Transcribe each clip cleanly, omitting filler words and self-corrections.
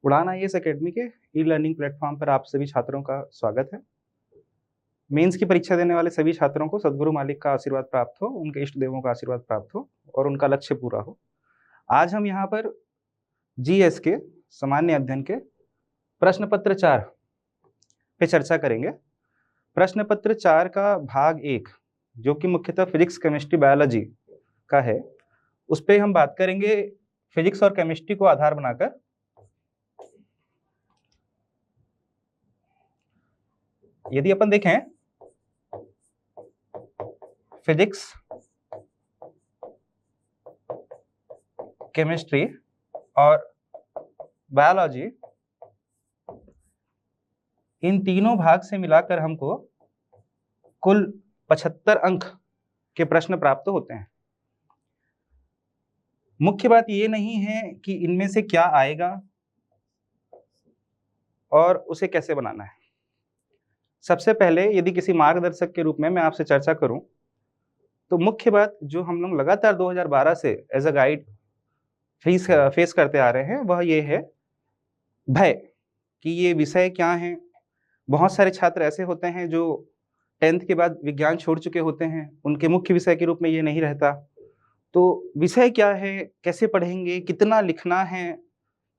उड़ान IAS academy के e learning platform पर आप सभी छात्रों का स्वागत है। मेंस की परीक्षा देने वाले सभी छात्रों को सद्गुरु मालिक का आशीर्वाद प्राप्त हो, उनके इष्ट देवों का आशीर्वाद प्राप्त हो और उनका लक्ष्य पूरा हो। आज हम यहाँ पर जीएस के सामान्य अध्ययन के प्रश्न पत्र 4 पे चर्चा करेंगे। प्रश्न पत्र 4 का भाग 1 जो कि मुख्यतः फिजिक्स, केमिस्ट्री, बायोलॉजी का है, उस पर हम बात करेंगे फिजिक्स और केमिस्ट्री को आधार बनाकर। यदि अपन देखें फिजिक्स, केमिस्ट्री और बायोलॉजी, इन तीनों भाग से मिलाकर हमको कुल 75 अंक के प्रश्न प्राप्त होते हैं। मुख्य बात ये नहीं है कि इनमें से क्या आएगा और उसे कैसे बनाना है। सबसे पहले यदि किसी मार्गदर्शक के रूप में मैं आपसे चर्चा करूं तो मुख्य बात जो हम लोग लगातार 2012 से एज अ गाइड फेस करते आ रहे हैं वह ये है भय कि ये विषय क्या हैं। बहुत सारे छात्र ऐसे होते हैं जो 10th के बाद विज्ञान छोड़ चुके होते हैं, उनके मुख्य विषय के रूप में ये नहीं रहता। तो विषय क्या है, कैसे पढ़ेंगे, कितना लिखना है,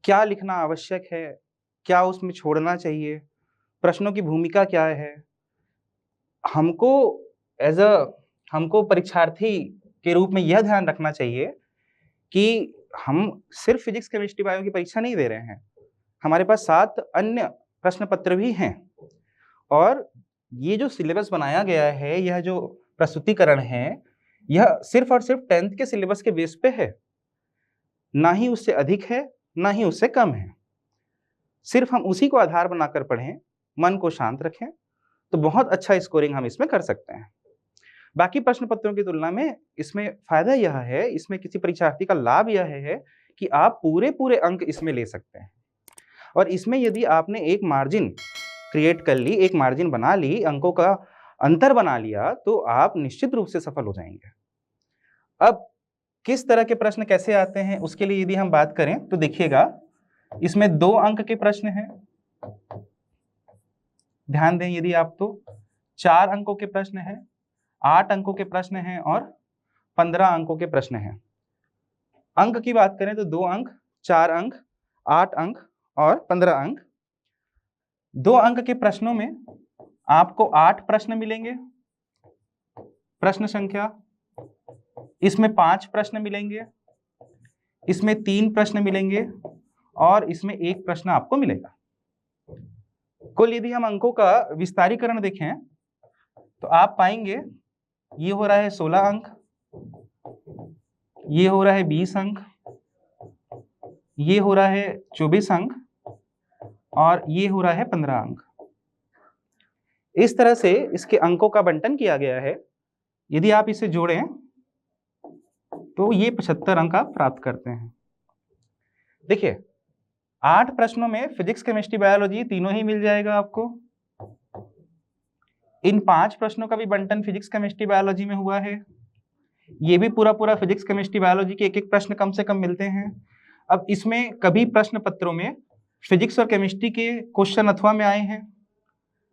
क्या लिखना आवश्यक है, क्या उसमें छोड़ना चाहिए, प्रश्नों की भूमिका क्या है। हमको परीक्षार्थी के रूप में यह ध्यान रखना चाहिए कि हम सिर्फ फिजिक्स, केमिस्ट्री, बायो की परीक्षा नहीं दे रहे हैं। हमारे पास 7 अन्य प्रश्न पत्र भी हैं और ये जो सिलेबस बनाया गया है, यह जो प्रस्तुतिकरण है, यह सिर्फ और सिर्फ 10th के सिलेबस के बेस पे है, ना ही उससे अधिक है ना ही उससे कम है। सिर्फ हम उसी को आधार बनाकर पढ़ें, मन को शांत रखें तो बहुत अच्छा स्कोरिंग हम इसमें कर सकते हैं। बाकी प्रश्न पत्रों की तुलना में इसमें फायदा यह है, इसमें किसी परीक्षार्थी का लाभ यह है कि आप पूरे अंक इसमें ले सकते हैं। और इसमें यदि आपने एक मार्जिन क्रिएट कर ली, एक मार्जिन बना ली, अंकों का अंतर बना लिया, तो आप निश्चित रूप से सफल हो जाएंगे। अब किस तरह के प्रश्न कैसे आते हैं उसके लिए यदि हम बात करें तो देखिएगा, इसमें 2 अंक के प्रश्न हैं। ध्यान दें यदि आप तो 4 अंकों के प्रश्न हैं, 8 अंकों के प्रश्न हैं और 15 अंकों के प्रश्न हैं। अंक की बात करें तो 2 अंक, 4 अंक, 8 अंक और 15 अंक। 2 अंक के प्रश्नों में आपको 8 प्रश्न मिलेंगे, प्रश्न संख्या। इसमें 5 प्रश्न मिलेंगे, इसमें 3 प्रश्न मिलेंगे और इसमें 1 प्रश्न आपको मिलेगा। कुल यदि हम अंकों का विस्तारीकरण देखें तो आप पाएंगे ये हो रहा है 16 अंक, ये हो रहा है 20 अंक, ये हो रहा है 24 अंक और ये हो रहा है 15 अंक। इस तरह से इसके अंकों का बंटन किया गया है। यदि आप इसे जोड़ें तो ये 75 अंक आप प्राप्त करते हैं। देखिए 8 प्रश्नों में फिजिक्स, केमिस्ट्री, बायोलॉजी तीनों ही मिल जाएगा आपको। इन 5 प्रश्नों का भी बंटन फिजिक्स, केमिस्ट्री, बायोलॉजी में हुआ है। ये भी पूरा फिजिक्स, केमिस्ट्री, बायोलॉजी के एक प्रश्न कम से कम मिलते हैं। अब इसमें कभी प्रश्न पत्रों में फिजिक्स और केमिस्ट्री के क्वेश्चन अथवा में आए हैं,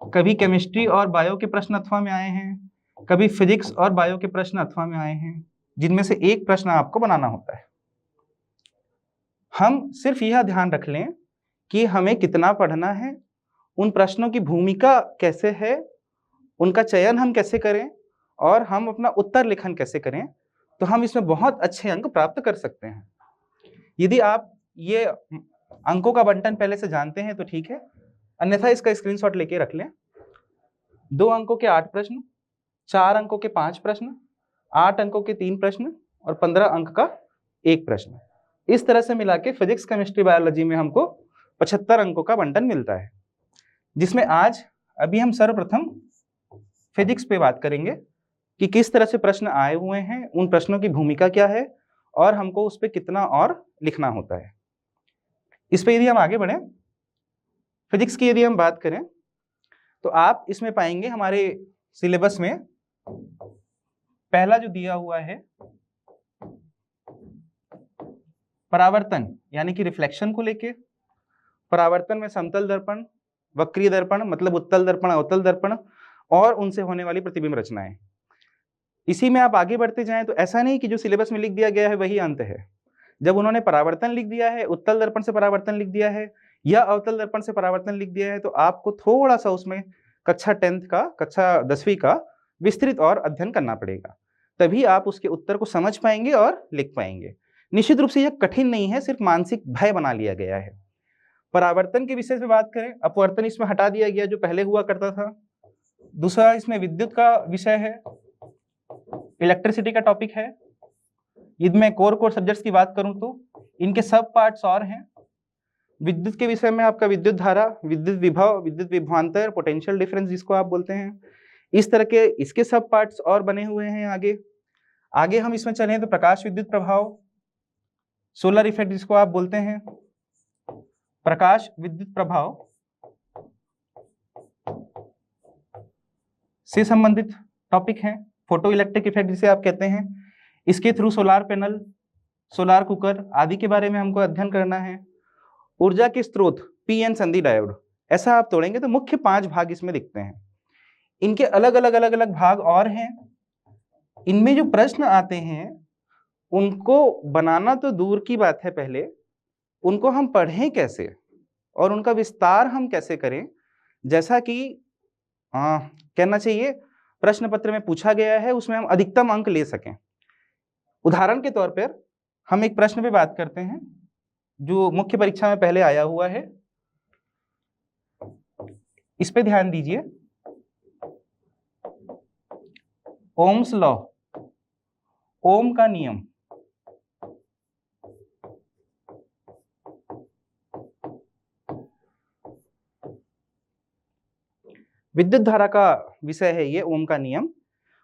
कभी केमिस्ट्री और बायो के प्रश्न अथवा में आए हैं, कभी फिजिक्स और बायो के प्रश्न अथवा में आए हैं, जिनमें से एक प्रश्न आपको बनाना होता है। हम सिर्फ यह ध्यान रख लें कि हमें कितना पढ़ना है, उन प्रश्नों की भूमिका कैसे है, उनका चयन हम कैसे करें और हम अपना उत्तर लेखन कैसे करें, तो हम इसमें बहुत अच्छे अंक प्राप्त कर सकते हैं। यदि आप ये अंकों का बंटन पहले से जानते हैं तो ठीक है, अन्यथा इसका स्क्रीनशॉट लेके रख लें। 2 अंकों के 8 प्रश्न, 4 अंकों के 5 प्रश्न, 8 अंकों के 3 प्रश्न और 15 अंक का 1 प्रश्न। इस तरह से मिला के फिजिक्स, केमिस्ट्री, बायोलॉजी में हमको 75 अंकों का बंटन मिलता है, जिसमें आज अभी हम सर्वप्रथम फिजिक्स पे बात करेंगे कि किस तरह से प्रश्न आए हुए हैं, उन प्रश्नों की भूमिका क्या है और हमको उस पर कितना और लिखना होता है। इस पे यदि हम आगे बढ़ें, फिजिक्स की यदि हम बात करें तो आप इसमें पाएंगे हमारे सिलेबस में पहला जो दिया हुआ है परावर्तन यानी कि रिफ्लेक्शन को लेके, परावर्तन में समतल दर्पण, वक्रीय दर्पण मतलब उत्तल दर्पण, अवतल दर्पण, और उनसे होने वाली प्रतिबिंब रचनाएं। इसी में आप आगे बढ़ते जाएं तो ऐसा नहीं कि जो सिलेबस में लिख दिया गया है वही अंत है। जब उन्होंने परावर्तन लिख दिया है, उत्तल दर्पण से परावर्तन लिख दिया है या अवतल दर्पण से परावर्तन लिख दिया है, तो आपको थोड़ा सा उसमें कक्षा 10th का, कक्षा 10वीं का विस्तृत और अध्ययन करना पड़ेगा, तभी आप उसके उत्तर को समझ पाएंगे और लिख पाएंगे। निश्चित रूप से यह कठिन नहीं है, सिर्फ मानसिक भय बना लिया गया है। परावर्तन के विषय से बात करें, अपवर्तन इसमें हटा दिया गया जो पहले हुआ करता था। दूसरा इसमें विद्युत का विषय है, इलेक्ट्रिसिटी का टॉपिक है। इनमें कोर सब्जेक्ट्स की बात करूं तो इनके सब पार्ट्स और हैं। विद्युत के विषय में आपका विद्युत धारा, विद्युत विभव, विद्युत विभवांतर, पोटेंशियल डिफरेंस जिसको आप बोलते हैं, इस तरह के इसके सब पार्ट्स और बने हुए हैं। आगे हम इसमें चलें तो प्रकाश विद्युत प्रभाव, सोलर इफेक्ट जिसको आप बोलते हैं, प्रकाश विद्युत प्रभाव से संबंधित टॉपिक है। फोटो इलेक्ट्रिक इफेक्ट जिसे आप कहते हैं, इसके through solar panel, solar cooker आदि के बारे में हमको अध्ययन करना है। ऊर्जा के स्रोत, पीएन संधि डायोड, ऐसा आप तोड़ेंगे तो मुख्य 5 भाग इसमें दिखते हैं। इनके अलग अलग भाग और हैं। इनमें जो प्रश्न आते हैं उनको बनाना तो दूर की बात है, पहले उनको हम पढ़ें कैसे और उनका विस्तार हम कैसे करें, जैसा कि कहना चाहिए प्रश्न पत्र में पूछा गया है, उसमें हम अधिकतम अंक ले सकें। उदाहरण के तौर पर हम एक प्रश्न पे बात करते हैं जो मुख्य परीक्षा में पहले आया हुआ है, इस पे ध्यान दीजिए। ओम्स लॉ, ओम का नियम, विद्युत धारा का विषय है ये, ओम का नियम।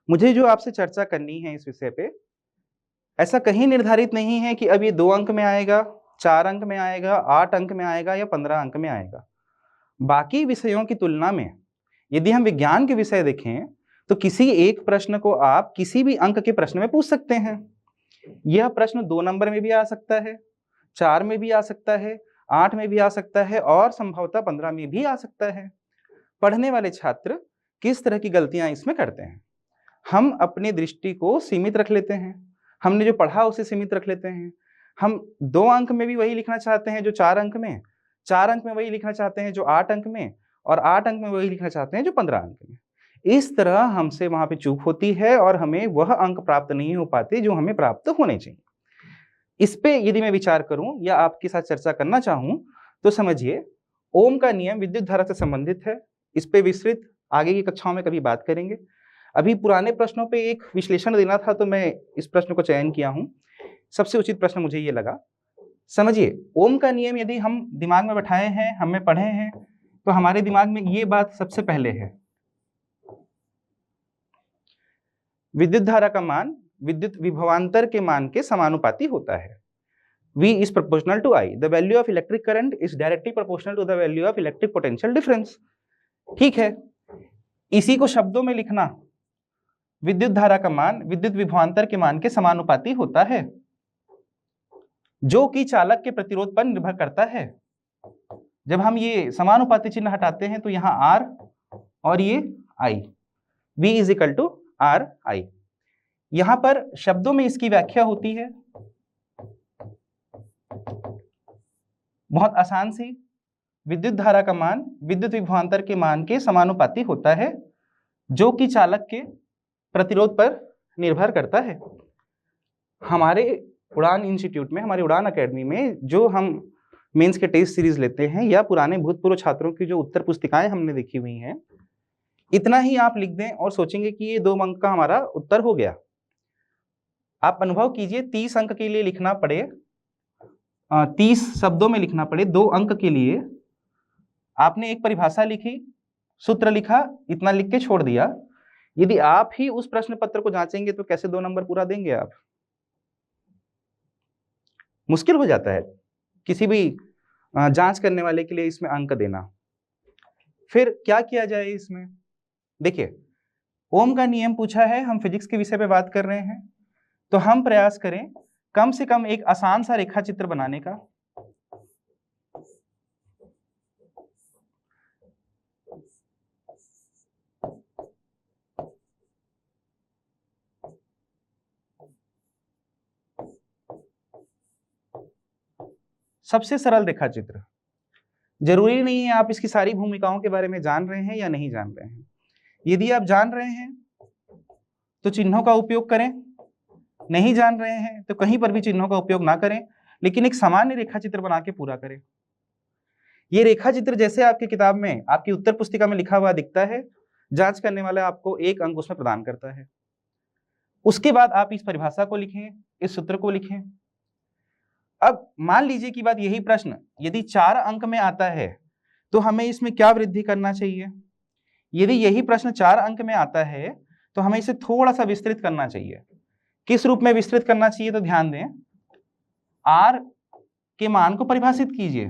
मुझे जो आपसे चर्चा करनी है इस विषय पे, ऐसा कहीं निर्धारित नहीं है कि अब ये 2 अंक में आएगा, 4 अंक में आएगा, 8 अंक में आएगा या 15 अंक में आएगा। बाकी विषयों की तुलना में यदि हम विज्ञान के विषय देखें तो किसी एक प्रश्न को आप किसी भी अंक के प्रश्न में पूछ सकते हैं। यह प्रश्न 2 नंबर में भी आ सकता है, 4 में भी आ सकता है, 8 में भी आ सकता है और संभवतः 15 में भी आ सकता है। पढ़ने वाले छात्र किस तरह की गलतियां इसमें करते हैं, हम अपनी दृष्टि को सीमित रख लेते हैं, हमने जो पढ़ा उसे सीमित रख लेते हैं। हम 2 अंक में भी वही लिखना चाहते हैं जो 4 अंक में, 4 अंक में वही लिखना चाहते हैं जो 8 अंक में, और 8 अंक में वही लिखना चाहते हैं जो 15 अंक में। इस तरह हमसे वहां पे चूक होती है और हमें वह अंक प्राप्त नहीं हो पाते जो हमें प्राप्त होने चाहिए। इस पे यदि मैं विचार करूं या आपके साथ चर्चा करना चाहूं तो समझिए, ओम का नियम विद्युत धारा से संबंधित है। इस पे विस्तृत आगे की कक्षाओं में कभी बात करेंगे। अभी पुराने प्रश्नों पे एक विश्लेषण देना था तो मैं इस प्रश्न को चयन किया हूं। सबसे उचित प्रश्न मुझे ये लगा। समझिए, ओम का नियम यदि हम दिमाग में बैठाए हैं, हमें पढ़े हैं, तो हमारे दिमाग में ये बात सबसे पहले है, विद्युत धारा का मान विद्युत विभवांतर के मान के समानुपाती होता है। V is proportional to I. The value of electric current is directly proportional to the value of electric potential difference. ठीक है, इसी को शब्दों में लिखना, विद्युत धारा का मान विद्युत विभवांतर के मान के समानुपाती होता है, जो कि चालक के प्रतिरोध पर निर्भर करता है। जब हम ये समानुपाती चिन्ह हटाते हैं तो यहाँ R और ये I, V is equal to R I। यहां पर शब्दों में इसकी व्याख्या होती है बहुत आसान सी, विद्युत धारा का मान विद्युत विभवांतर के मान के समानुपाती होता है, जो कि चालक के प्रतिरोध पर निर्भर करता है। हमारे उड़ान इंस्टीट्यूट में, हमारी उड़ान अकेडमी में जो हम मेंस के टेस्ट सीरीज लेते हैं या पुराने भूतपूर्व छात्रों की जो उत्तर पुस्तिकाएं हमने देखी हुई हैं, इतना ही आप लिख दें और सोचेंगे कि ये 2 अंक का हमारा उत्तर हो गया। आप अनुभव कीजिए, 30 अंक के लिए लिखना पड़े, 30 शब्दों में लिखना पड़े 2 अंक के लिए, आपने एक परिभाषा लिखी, सूत्र लिखा, इतना लिख के छोड़ दिया। यदि आप ही उस प्रश्न पत्र को जांचेंगे तो कैसे 2 नंबर पूरा देंगे आप? मुश्किल हो जाता है किसी भी जांच करने वाले के लिए इसमें अंक देना। फिर क्या किया जाए इसमें? देखिए, ओम का नियम पूछा है, हम फिजिक्स के विषय पे बात कर रहे हैं, तो हम प्रयास करें कम से कम एक आसान सा रेखा चित्र बनाने का। सबसे सरल रेखा चित्र। जरूरी नहीं है आप इसकी सारी भूमिकाओं के बारे में जान रहे हैं या नहीं जान रहे हैं। यदि आप जान रहे हैं तो चिन्हों का उपयोग करें, नहीं जान रहे हैं तो कहीं पर भी चिन्हों का उपयोग ना करें, लेकिन एक सामान्य रेखा चित्र बना के पूरा करें। ये रेखा चित्र जैसे आपकी किताब में, आपकी उत्तर पुस्तिका में लिखा हुआ दिखता है, जांच करने वाला आपको 1 अंक उसमें प्रदान करता है। उसके बाद आप इस परिभाषा को लिखें, इस सूत्र को लिखें। अब मान लीजिए कि बात यही प्रश्न यदि 4 अंक में आता है तो हमें इसमें क्या वृद्धि करना चाहिए। यदि यही प्रश्न 4 अंक में आता है तो हमें इसे थोड़ा सा विस्तृत करना चाहिए। किस रूप में विस्तृत करना चाहिए तो ध्यान दें, R के मान को परिभाषित कीजिए।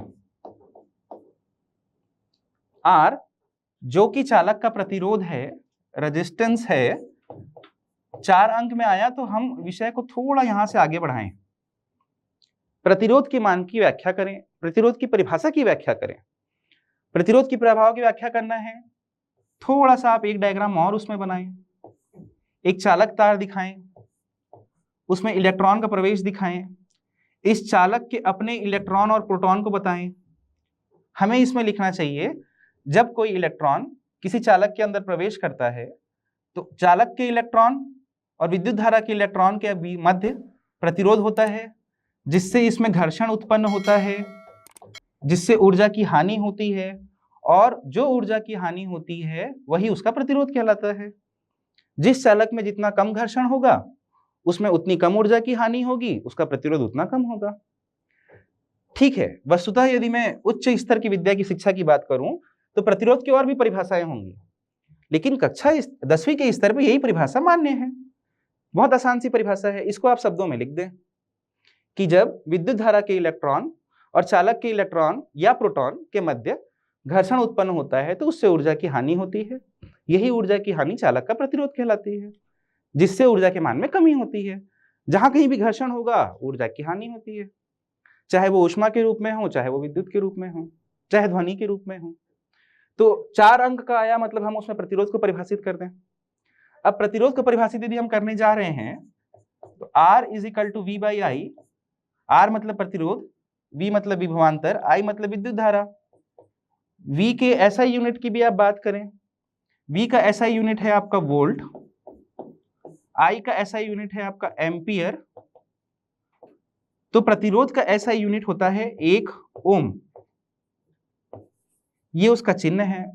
R जो कि चालक का प्रतिरोध है, रेजिस्टेंस है, 4 अंक में आया तो हम विषय को थोड़ा यहां से आगे बढ़ाएं। प्रतिरोध के मान की व्याख्या करें, प्रतिरोध की परिभाषा की व्याख्या करें। प्रतिरोध की प्रभाव की व्याख्या करना है, थोड़ा सा आप एक डायग्राम और उसमें बनाएं। एक चालक तार दिखाएं, उसमें इलेक्ट्रॉन का प्रवेश दिखाएं, इस चालक के अपने इलेक्ट्रॉन और प्रोटॉन को बताएं। हमें इसमें लिखना चाहिए जब कोई इलेक्ट्रॉन किसी चालक के अंदर प्रवेश करता है तो चालक के इलेक्ट्रॉन और विद्युत धारा के इलेक्ट्रॉन के मध्य प्रतिरोध होता है, जिससे इसमें घर्षण उत्पन्न होता है, जिससे ऊर्जा की हानि होती है, और जो ऊर्जा की हानि होती है वही उसका प्रतिरोध कहलाता है। जिस चालक में जितना कम घर्षण होगा उसमें उतनी कम ऊर्जा की हानि होगी, उसका प्रतिरोध उतना कम होगा। ठीक है, वस्तुतः यदि मैं उच्च स्तर की विद्या की शिक्षा की बात करूं तो प्रतिरोध की और भी परिभाषाएं होंगी, लेकिन कक्षा 10वीं के स्तर पर यही परिभाषा मान्य है। बहुत आसान सी परिभाषा है, इसको आप शब्दों में लिख दें कि जब विद्युत धारा के इलेक्ट्रॉन और चालक के इलेक्ट्रॉन या प्रोटॉन के मध्य घर्षण उत्पन्न होता है तो उससे ऊर्जा की हानि होती है। यही ऊर्जा की हानि चालक का प्रतिरोध कहलाती है, जिससे ऊर्जा के मान में कमी होती है। जहां कहीं भी घर्षण होगा ऊर्जा की हानि होती है, चाहे वो ऊष्मा के रूप में हो, चाहे वो विद्युत के रूप में हो, चाहे ध्वनि के रूप में हो। तो 4 अंक का आया मतलब हम उसमें प्रतिरोध को परिभाषित कर दें। अब प्रतिरोध को परिभाषित यदि हम करने जा रहे हैं तो R = V/I। R मतलब प्रतिरोध, V मतलब विभवांतर, I मतलब विद्युत धारा। V के SI यूनिट की भी आप बात करें, V का SI यूनिट है आपका वोल्ट, I का SI यूनिट है आपका एम्पियर। तो प्रतिरोध का SI यूनिट होता है 1 ओम। ये उसका चिन्ह है।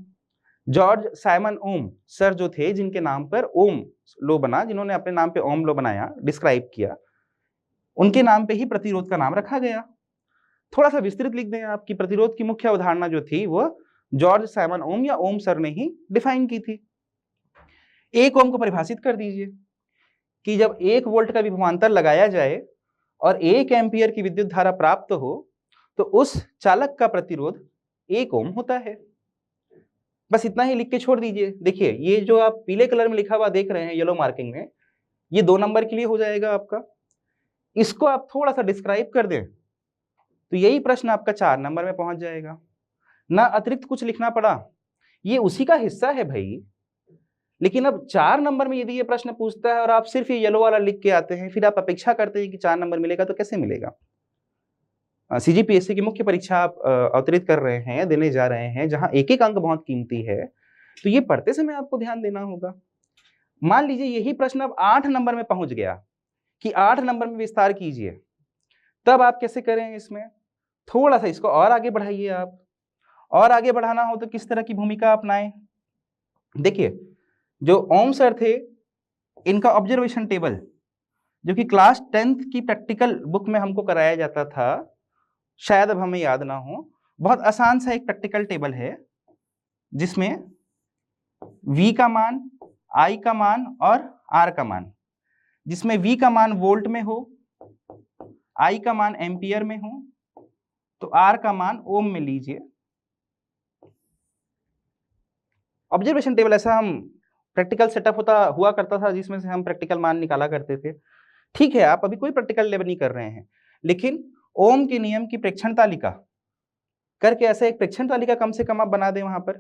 जॉर्ज साइमन ओम सर जो थे, जिनके नाम पर ओम लो बना, जिन्होंने अपने नाम पे ओम लो बनाया, डिस्क्राइब किया, उनके नाम पे ही प्रतिरोध का नाम रखा गया। थोड़ा सा विस्तृत लिख दें आपकी प्रतिरोध की मुख्य अवधारणा जो थी वो जॉर्ज साइमन ओम या ओम सर ने ही डिफाइन की थी। 1 ओम को परिभाषित कर दीजिए कि जब 1 वोल्ट का विभवांतर लगाया जाए और 1 एम्पियर की विद्युत धारा प्राप्त हो तो उस चालक का प्रतिरोध 1 ओम होता है। बस इतना ही लिख के छोड़ दीजिए। देखिए ये जो आप पीले कलर में लिखा हुआ देख रहे हैं येलो मार्किंग में, ये 2 नंबर के लिए हो जाएगा आपका। इसको आप थोड़ा सा डिस्क्राइब कर दें तो यही प्रश्न आपका 4 नंबर में पहुंच जाएगा। ना अतिरिक्त कुछ लिखना पड़ा, ये उसी का हिस्सा है भाई। लेकिन अब 4 नंबर में यदि ये प्रश्न पूछता है और आप सिर्फ ये येलो वाला लिख के आते हैं, फिर आप अपेक्षा करते हैं कि 4 नंबर मिलेगा, तो कैसे मिलेगा। CGPSC की मुख्य परीक्षा आप अवतरित कर रहे हैं, देने जा रहे हैं, जहां एक एक अंक बहुत कीमती है, तो ये पढ़ते समय आपको ध्यान देना होगा। मान लीजिए यही प्रश्न अब 8 नंबर में पहुंच गया कि 8 नंबर में विस्तार कीजिए, तब आप कैसे करें। इसमें थोड़ा सा इसको और आगे बढ़ाइए आप। और आगे बढ़ाना हो तो किस तरह की भूमिका अपनाएं। देखिए जो ओम सर थे, इनका ऑब्जर्वेशन टेबल जो कि क्लास 10th की प्रैक्टिकल बुक में हमको कराया जाता था, शायद अब हमें याद ना हो, बहुत आसान सा एक प्रैक्टिकल टेबल है जिसमें V का मान, I का मान और R का मान, जिसमें V का मान वोल्ट में हो, I का मान एम्पियर में हो, तो R का मान ओम में लीजिए। ऑब्जर्वेशन टेबल ऐसा हम प्रैक्टिकल सेटअप हुआ करता था जिसमें से हम प्रैक्टिकल मान निकाला करते थे। ठीक है, आप अभी कोई प्रैक्टिकल लेवल नहीं कर रहे हैं, लेकिन ओम के नियम की प्रेक्षण तालिका करके ऐसा एक प्रेक्षण तालिका कम से कम आप बना दें वहां पर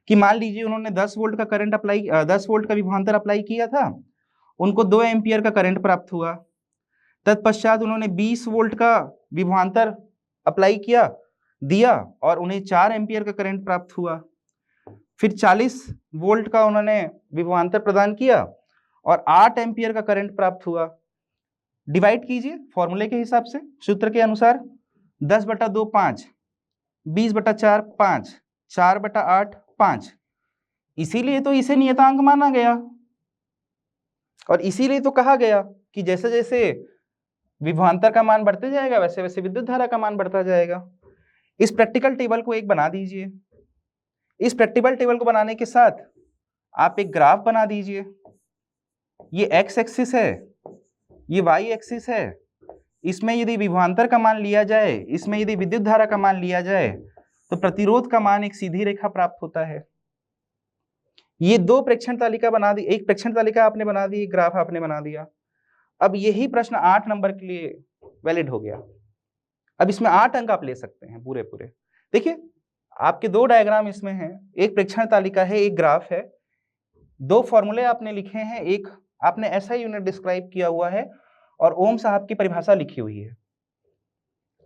कि मान लीजिए उन्होंने 10 वोल्ट का करंट अप्लाई 10 वोल्ट का विभवांतर अप्लाई किया था, उनको 2 एम्पियर का करंट प्राप्त हुआ। तत्पश्चात उन्होंने 20 वोल्ट का विभवांतर अप्लाई किया, दिया और उन्हें 4 एम्पियर का करंट प्राप्त हुआ। फिर 40 वोल्ट का उन्होंने विभवांतर प्रदान किया और 8 एम्पियर का करंट प्राप्त हुआ। डिवाइड कीजिए फॉर्मूले के हिसाब से, सूत्र के अनुसार 10/2 5, 20/4 5, 4/8 5। इसीलिए तो इसे नियतांक माना गया और इसीलिए तो कहा गया कि जैसे जैसे विभवांतर का मान बढ़ते जाएगा वैसे वैसे विद्युत धारा का मान बढ़ता जाएगा। इस प्रैक्टिकल टेबल को एक बना दीजिए। इस प्रैक्टिकल टेबल को बनाने के साथ आप एक ग्राफ बना दीजिए। ये एक्स एक्सिस है, ये वाई एक्सिस है। इसमें यदि विभवांतर का मान लिया जाए, इसमें यदि विद्युत धारा का मान लिया जाए तो प्रतिरोध का मान एक सीधी रेखा प्राप्त होता है। ये 2 प्रेक्षण तालिका बना दी, एक प्रेक्षण तालिका आपने बना दी, एक ग्राफ आपने बना दिया। अब यही प्रश्न 8 नंबर के लिए वैलिड हो गया। अब इसमें 8 अंक आप ले सकते हैं पूरे पूरे। देखिए आपके 2 डायग्राम इसमें हैं, एक प्रेक्षण तालिका है, एक ग्राफ है। 2 फॉर्मूले आपने लिखे हैं, एक आपने ऐसा यूनिट डिस्क्राइब किया हुआ है और ओम साहब की परिभाषा लिखी हुई है।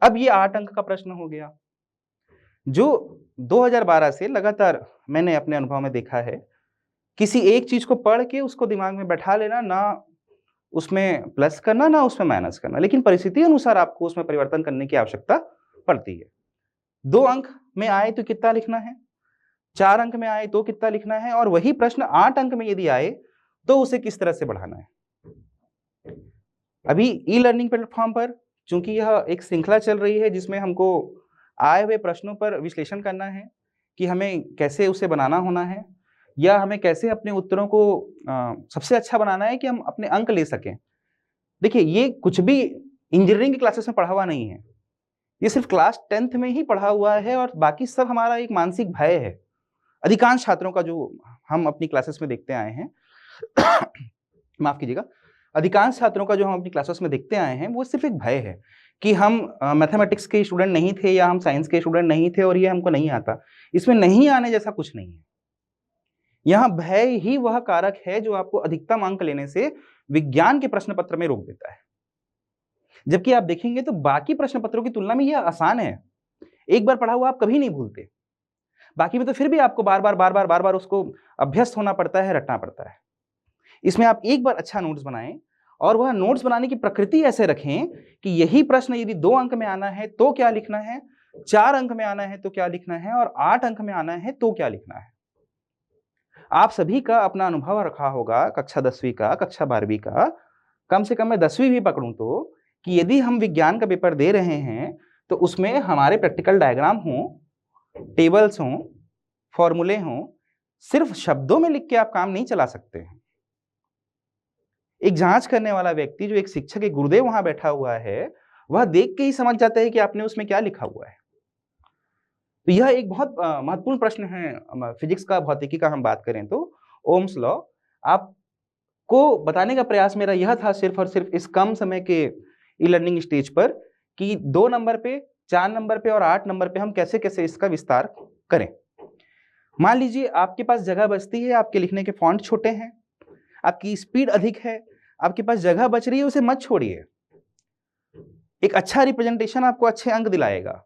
अब ये 8 अंक का प्रश्न हो गया, जो 2012 से लगातार मैंने अपने अनुभव में देखा है। किसी एक चीज को पढ़ के उसको दिमाग में बैठा लेना, ना उसमें प्लस करना ना उसमें माइनस करना, लेकिन परिस्थिति अनुसार आपको उसमें परिवर्तन करने की आवश्यकता पड़ती है। 2 अंक में आए तो कितना लिखना है, 4 अंक में आए तो कितना लिखना है, और वही प्रश्न 8 अंक में यदि आए तो उसे किस तरह से बढ़ाना है। अभी ई लर्निंग प्लेटफॉर्म पर चूंकि यह एक श्रृंखला चल रही है जिसमें हमको आए हुए प्रश्नों पर विश्लेषण करना है कि हमें कैसे उसे बनाना होना है, या हमें कैसे अपने उत्तरों को सबसे अच्छा बनाना है कि हम अपने अंक ले सकें। देखिए ये कुछ भी इंजीनियरिंग की क्लासेस में पढ़ा हुआ नहीं है, ये सिर्फ क्लास 10th में ही पढ़ा हुआ है और बाकी सब हमारा एक मानसिक भय है। अधिकांश छात्रों का जो हम अपनी क्लासेस में देखते आए हैं माफ कीजिएगा, अधिकांश छात्रों का जो हम अपनी क्लासेस में देखते आए हैं वो सिर्फ एक भय है कि हम मैथमेटिक्स के स्टूडेंट नहीं थे या हम साइंस के स्टूडेंट नहीं थे और ये हमको नहीं आता। इसमें नहीं आने जैसा कुछ नहीं है। यहाँ भय ही वह कारक है जो आपको अधिकतम अंक लेने से विज्ञान के प्रश्न पत्र में रोक देता है। जबकि आप देखेंगे तो बाकी प्रश्न पत्रों की तुलना में यह आसान है, एक बार पढ़ा हुआ आप कभी नहीं भूलते। बाकी में तो फिर भी आपको बार बार उसको अभ्यस्त होना पड़ता है, रटना पड़ता है। इसमें आप एक बार अच्छा नोट्स बनाएं और वह नोट्स बनाने की प्रकृति ऐसे रखें कि यही प्रश्न यदि 2 अंक में आना है तो क्या लिखना है, 4 अंक में आना है तो क्या लिखना है, और 8 अंक में आना है तो क्या लिखना है। आप सभी का अपना अनुभव रखा होगा कक्षा 10वीं का, कक्षा 12वीं का, कम से कम मैं 10वीं भी पकड़ूं तो, कि यदि हम विज्ञान का पेपर दे रहे हैं तो उसमें हमारे प्रैक्टिकल डायग्राम हों, टेबल्स हों, फॉर्मूले हों। सिर्फ शब्दों में लिख के आप काम नहीं चला सकते हैं। एक जांच करने वाला व्यक्ति, जो एक शिक्षक, एक गुरुदेव वहां बैठा हुआ है, वह देख के ही समझ जाता है कि आपने उसमें क्या लिखा हुआ है। तो यह एक बहुत महत्वपूर्ण प्रश्न है फिजिक्स का, भौतिकी का हम बात करें तो। ओम्स लॉ आपको बताने का प्रयास मेरा यह था सिर्फ और सिर्फ इस कम समय के ई लर्निंग स्टेज पर, कि 2 नंबर पे, 4 नंबर पे और 8 नंबर पे हम कैसे कैसे इसका विस्तार करें। मान लीजिए आपके पास जगह बचती है, आपके लिखने के फॉन्ट छोटे हैं, आपकी स्पीड अधिक है, आपके पास जगह बच रही है, उसे मत छोड़िए। एक अच्छा रिप्रेजेंटेशन आपको अच्छे अंक दिलाएगा।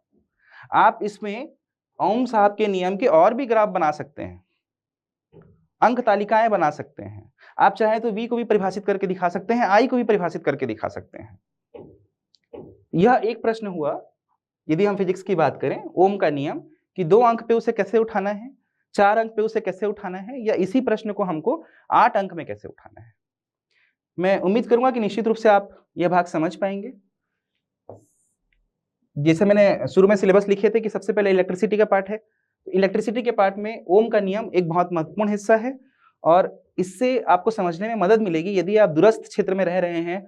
आप इसमें ओम साहब के नियम के और भी ग्राफ बना सकते हैं, अंक तालिकाएं बना सकते हैं। आप चाहे तो V को भी परिभाषित करके दिखा सकते हैं, I को भी परिभाषित करके दिखा सकते हैं। यह एक प्रश्न हुआ, यदि हम फिजिक्स की बात करें, ओम का नियम कि 2 अंक पे उसे कैसे उठाना है, 4 अंक पे उसे कैसे उठाना है, या इसी प्रश्न को हमको 8 अंक में कैसे उठाना है। मैं उम्मीद करूंगा कि निश्चित रूप से आप यह भाग समझ पाएंगे। जैसे मैंने शुरू में सिलेबस लिखे थे कि सबसे पहले इलेक्ट्रिसिटी का पार्ट है, तो इलेक्ट्रिसिटी के पार्ट में ओम का नियम एक बहुत महत्वपूर्ण हिस्सा है और इससे आपको समझने में मदद मिलेगी। यदि आप दूरस्थ क्षेत्र में रह रहे हैं,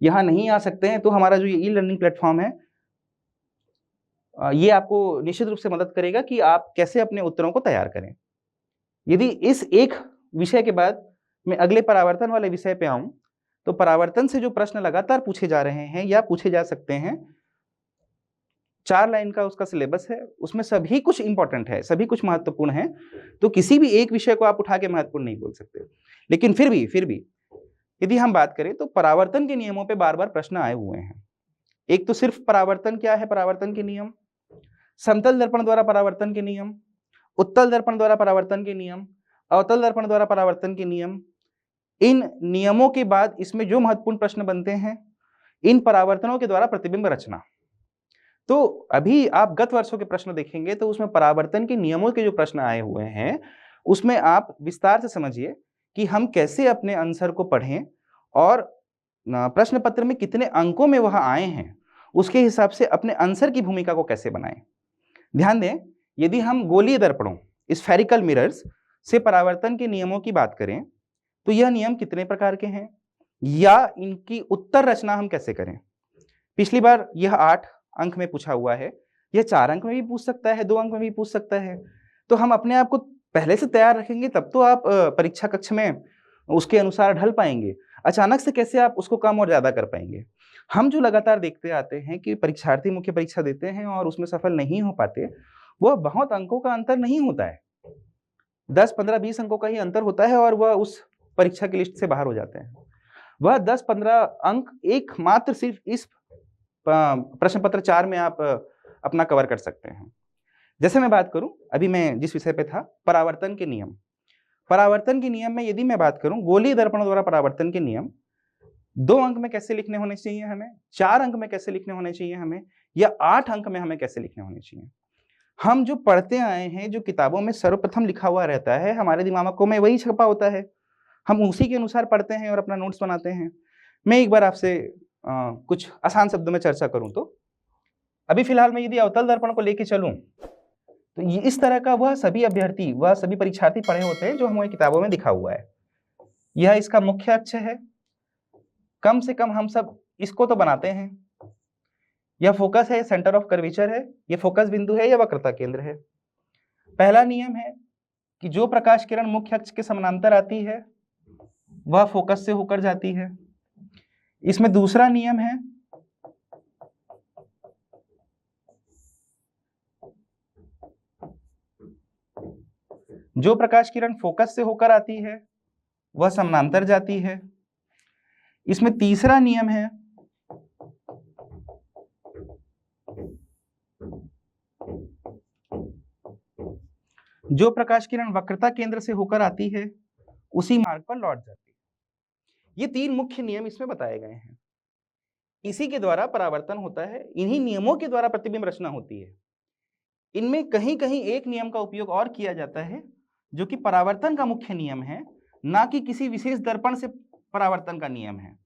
यहाँ नहीं आ सकते हैं, तो हमारा जो ये ई लर्निंग प्लेटफॉर्म है, ये आपको निश्चित रूप से मदद करेगा कि आप कैसे अपने उत्तरों को तैयार करें। यदि इस एक विषय के बाद मैं अगले परावर्तन वाले विषय पे आऊं, तो परावर्तन से जो प्रश्न लगातार पूछे जा रहे हैं या पूछे जा सकते हैं, 4 लाइन का उसका सिलेबस है, उसमें सभी कुछ इंपॉर्टेंट है, सभी कुछ महत्वपूर्ण है। तो किसी भी एक विषय को आप उठा के महत्वपूर्ण नहीं बोल सकते। लेकिन फिर भी यदि हम बात करें तो परावर्तन के नियमों पे बार बार प्रश्न आए हुए हैं। एक तो सिर्फ परावर्तन क्या है, परावर्तन के नियम, समतल दर्पण द्वारा परावर्तन के नियम, उत्तल दर्पण द्वारा परावर्तन के नियम, अवतल दर्पण द्वारा परावर्तन के नियम। इन नियमों के बाद इसमें जो महत्वपूर्ण प्रश्न बनते हैं, इन परावर्तनों के द्वारा प्रतिबिंब रचना। तो अभी आप गत वर्षों के प्रश्न देखेंगे तो उसमें परावर्तन के नियमों के जो प्रश्न आए हुए हैं, उसमें आप विस्तार से समझिए कि हम कैसे अपने आंसर को पढ़ें और प्रश्न पत्र में कितने अंकों में वह आए हैं, उसके हिसाब से अपने आंसर की भूमिका को कैसे बनाएं। ध्यान दें, यदि हम गोलीय दर्पणों, स्फेरिकल मिरर्स से परावर्तन के नियमों की बात करें, तो यह नियम कितने प्रकार के हैं या इनकी उत्तर रचना हम कैसे करें। पिछली बार यह 8 अंक में पूछा हुआ है, यह 4 अंक में भी पूछ सकता है, 2 अंक में भी पूछ सकता है। तो हम अपने आप को पहले से तैयार रखेंगे तब तो आप परीक्षा कक्ष में उसके अनुसार ढल पाएंगे। अचानक से कैसे आप उसको कम और ज्यादा कर पाएंगे। हम जो लगातार देखते आते हैं कि परीक्षार्थी मुख्य परीक्षा देते हैं और उसमें सफल नहीं हो पाते, वह बहुत अंकों का अंतर नहीं होता है, 10, 15, 20 अंकों का ही अंतर होता है और वह उस परीक्षा की लिस्ट से बाहर हो जाते हैं। वह 10, 15 अंक एकमात्र सिर्फ इस प्रश्न पत्र 4 में आप अपना कवर कर सकते हैं। जैसे मैं बात करूं, अभी मैं जिस विषय पे था, परावर्तन के नियम। परावर्तन के नियम में यदि मैं बात करूं, गोलीय दर्पण द्वारा परावर्तन के नियम 2 अंक में कैसे लिखने होने चाहिए हमें, 4 अंक में कैसे लिखने होने चाहिए हमें, या 8 अंक में हमें कैसे लिखने होने चाहिए। हम जो पढ़ते आए हैं, जो किताबों में सर्वप्रथम लिखा हुआ रहता है, हमारे दिमागों में वही छपा होता है, हम उसी के अनुसार पढ़ते हैं और अपना नोट्स बनाते हैं। मैं एक बार आपसे कुछ आसान शब्दों में चर्चा करूं तो अभी फिलहाल मैं यदि अवतल दर्पण को लेके चलूं, तो ये इस तरह का वह सभी अभ्यर्थी, वह सभी परीक्षार्थी पढ़े होते हैं जो हमारी किताबों में दिखा हुआ है। यह इसका मुख्य अक्ष है, कम से कम हम सब इसको तो बनाते हैं। यह फोकस है, सेंटर ऑफ कर्वेचर है, यह फोकस बिंदु है या वक्रता केंद्र है। पहला नियम है कि जो प्रकाश किरण मुख्य अक्ष के समानांतर आती है वह फोकस से होकर जाती है। इसमें दूसरा नियम है जो प्रकाश किरण फोकस से होकर आती है वह समानांतर जाती है। इसमें तीसरा नियम है जो प्रकाश किरण वक्रता केंद्र से होकर आती है उसी मार्ग पर लौट जाती है। ये 3 मुख्य नियम इसमें बताए गए हैं। इसी के द्वारा परावर्तन होता है, इन्हीं नियमों के द्वारा प्रतिबिंब रचना होती है। इनमें कहीं कहीं एक नियम का उपयोग और किया जाता है जो कि परावर्तन का मुख्य नियम है, ना कि किसी विशेष दर्पण से परावर्तन का नियम है।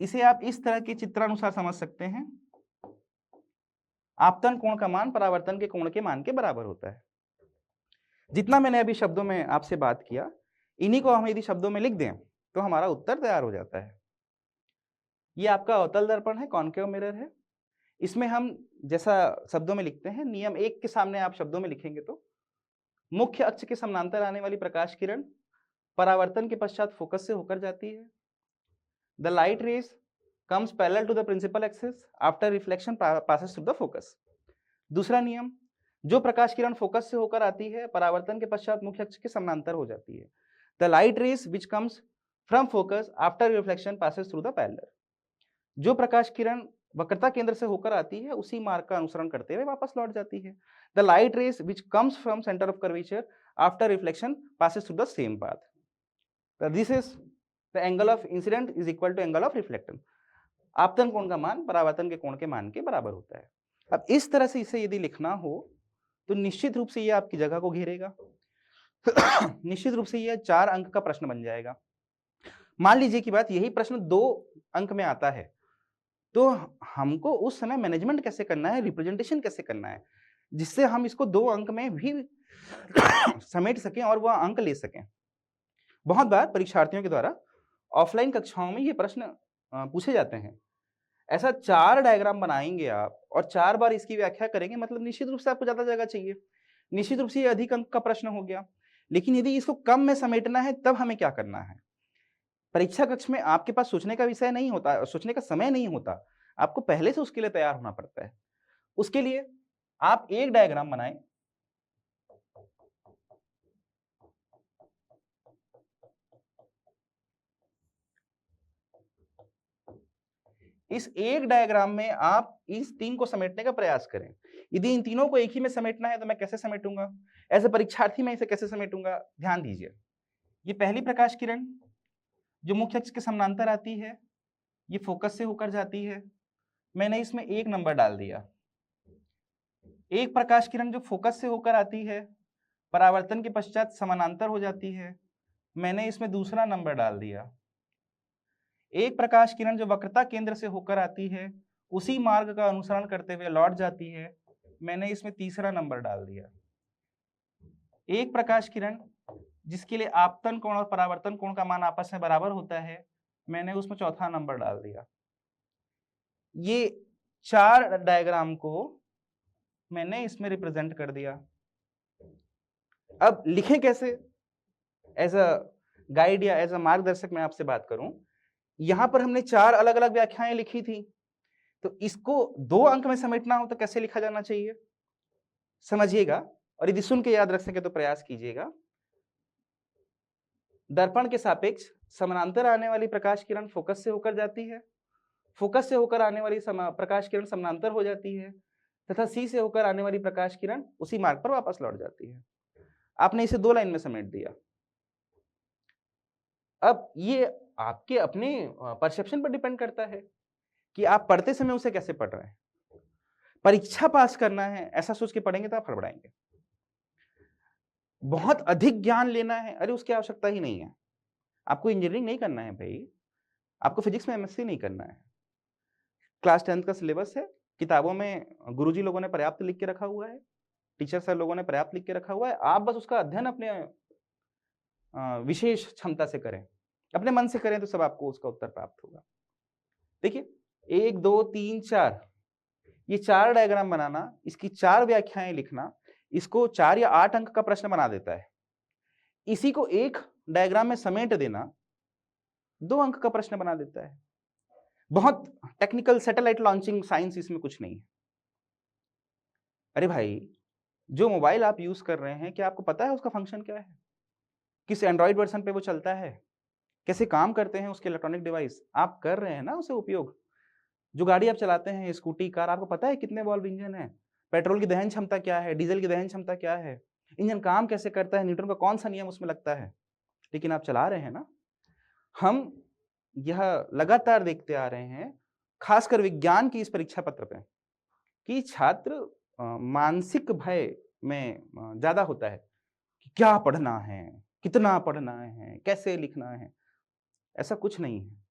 इसे आप इस तरह के चित्रानुसार समझ सकते हैं। आपतन कोण का मान परावर्तन के कोण के मान के बराबर होता है। जितना मैंने अभी शब्दों में आपसे बात किया, इन्हीं को हम यदि शब्दों में लिख दें तो हमारा उत्तर तैयार हो जाता है। ये आपका अवतल दर्पण है, कॉन्केव मिरर है। इसमें हम जैसा शब्दों में लिखते हैं, नियम 1 के सामने आप शब्दों में लिखेंगे तो मुख्य अक्ष के समानांतर आने वाली प्रकाश किरण परावर्तन के पश्चात फोकस से होकर जाती है। The light rays comes parallel to the principal axis after reflection passes through the focus. दूसरा नियम, जो प्रकाश किरण फोकस से होकर आती है परावर्तन के पश्चात मुख्य अक्ष के समानांतर हो जाती है। The light rays which comes from focus after reflection passes through the parallel. जो प्रकाश किरण वक्रता केंद्र से होकर आती है उसी मार्ग का अनुसरण करते हुए वापस लौट जाती है। The light rays which comes from centre of curvature after reflection passes through the same path. This is the angle of incident is equal to angle of reflectance. आपतन कोण का मान परावर्तन के कोण के मान के बराबर होता है। अब इस तरह से इसे यदि लिखना हो तो निश्चित रूप से ये आपकी जगह को घेरेगा। निश्चित रूप से यह 4 अंक का प्रश्न बन जाएगा। मान लीजिए कि बात यही प्रश्न 2 अंक में आता है, तो हमको उस समय मैनेजमेंट कैसे करना है, रिप्रेजेंटेशन कैसे करना है, जिससे हम इसको 2 अंक में भी समेट सकें और वह अंक ले सकें। बहुत बार परीक्षार्थियों के द्वारा ऑफलाइन कक्षाओं में ये प्रश्न पूछे जाते हैं। ऐसा 4 डायग्राम बनाएंगे आप और 4 बार इसकी व्याख्या करेंगे, मतलब निश्चित रूप से आपको ज्यादा जगह चाहिए। निश्चित रूप से ये अधिक अंक का प्रश्न हो गया। लेकिन यदि इसको कम में समेटना है तब हमें क्या करना है। परीक्षा कक्ष में आपके पास सोचने का विषय नहीं होता, सोचने का समय नहीं होता, आपको पहले से उसके लिए तैयार होना पड़ता है। उसके लिए आप एक डायग्राम बनाएं, इस एक डायग्राम में आप इस तीन को समेटने का प्रयास करें। यदि इन तीनों को एक ही में समेटना है तो मैं कैसे समेटूंगा? एज ए परीक्षार्थी मैं इसे कैसे समेटूंगा? ध्यान दीजिए, ये पहली प्रकाश किरण जो मुख्य अक्ष के समानांतर आती है, ये फोकस से होकर जाती है, मैंने इसमें 1 नंबर डाल दिया। एक प्रकाश किरण जो फोकस से होकर आती है, परावर्तन के पश्चात समानांतर हो जाती है, मैंने इसमें दूसरा नंबर डाल दिया। एक प्रकाश किरण जो वक्रता केंद्र से होकर आती है, उसी मार्ग का अनुसरण करते हुए लौट जाती है, मैंने इसमें तीसरा नंबर डाल दिया। एक प्रकाश किरण जिसके लिए आपतन कोण और परावर्तन कोण का मान आपस में बराबर होता है, मैंने उसमें चौथा नंबर डाल दिया। ये 4 डायग्राम को मैंने इसमें रिप्रेजेंट कर दिया। अब लिखें कैसे? एज अ गाइड या एज अ मार्गदर्शक मैं आपसे बात करूं, यहां पर हमने 4 अलग अलग व्याख्याएं लिखी थी, तो इसको 2 अंक में समेटना हो तो कैसे लिखा जाना चाहिए? समझिएगा, और यदि सुन के याद रख सके तो प्रयास कीजिएगा। दर्पण के सापेक्ष समानांतर आने वाली प्रकाश किरण फोकस से होकर जाती है, फोकस से होकर आने वाली प्रकाश किरण समानांतर हो जाती है, तथा सी से होकर आने वाली प्रकाश किरण उसी मार्ग पर वापस लौट जाती है। आपने इसे 2 लाइन में समेट दिया। अब ये आपके अपने परसेप्शन पर डिपेंड करता है कि आप पढ़ते समय उसे कैसे पढ़ रहे हैं। परीक्षा पास करना है ऐसा सोच के पढ़ेंगे तो आप हड़बड़ाएंगे। बहुत अधिक ज्ञान लेना है, अरे उसकी आवश्यकता ही नहीं है। आपको इंजीनियरिंग नहीं करना है भाई, आपको फिजिक्स में एमएससी नहीं करना है। क्लास 10th का सिलेबस है, किताबों में गुरुजी लोगों ने पर्याप्त लिख के रखा हुआ है, टीचर सर लोगों ने पर्याप्त लिख के रखा हुआ है, आप बस उसका अध्ययन अपने विशेष क्षमता से करें, अपने मन से करें तो सब आपको उसका उत्तर प्राप्त होगा। देखिए 1 2 3 4 ये 4 डायग्राम बनाना, इसकी 4 व्याख्याएं लिखना, इसको 4 या 8 अंक का प्रश्न बना देता है। इसी को एक डायग्राम में समेट देना 2 अंक का प्रश्न बना देता है। बहुत टेक्निकल सैटेलाइट लॉन्चिंग साइंस इसमें कुछ नहीं है। अरे भाई, जो मोबाइल आप यूज कर रहे हैं, क्या आपको पता है उसका फंक्शन क्या है? किस एंड्रॉइड वर्जन पे वो चलता है? कैसे काम करते हैं उसके इलेक्ट्रॉनिक डिवाइस? आप कर रहे हैं ना उसे उपयोग। जो गाड़ी आप चलाते हैं, स्कूटी, कार, आपको पता है कितने वॉल्व इंजन है, पेट्रोल की दहन क्षमता क्या है, डीजल की दहन क्षमता क्या है, इंजन काम कैसे करता है, न्यूटन का कौन सा नियम उसमें लगता है, लेकिन आप चला रहे हैं ना। हम यह लगातार देखते आ रहे हैं, खासकर विज्ञान की इस परीक्षा पत्र पे, कि छात्र मानसिक भय में ज्यादा होता है कि क्या पढ़ना है, कितना पढ़ना है, कैसे लिखना है। ऐसा कुछ नहीं है।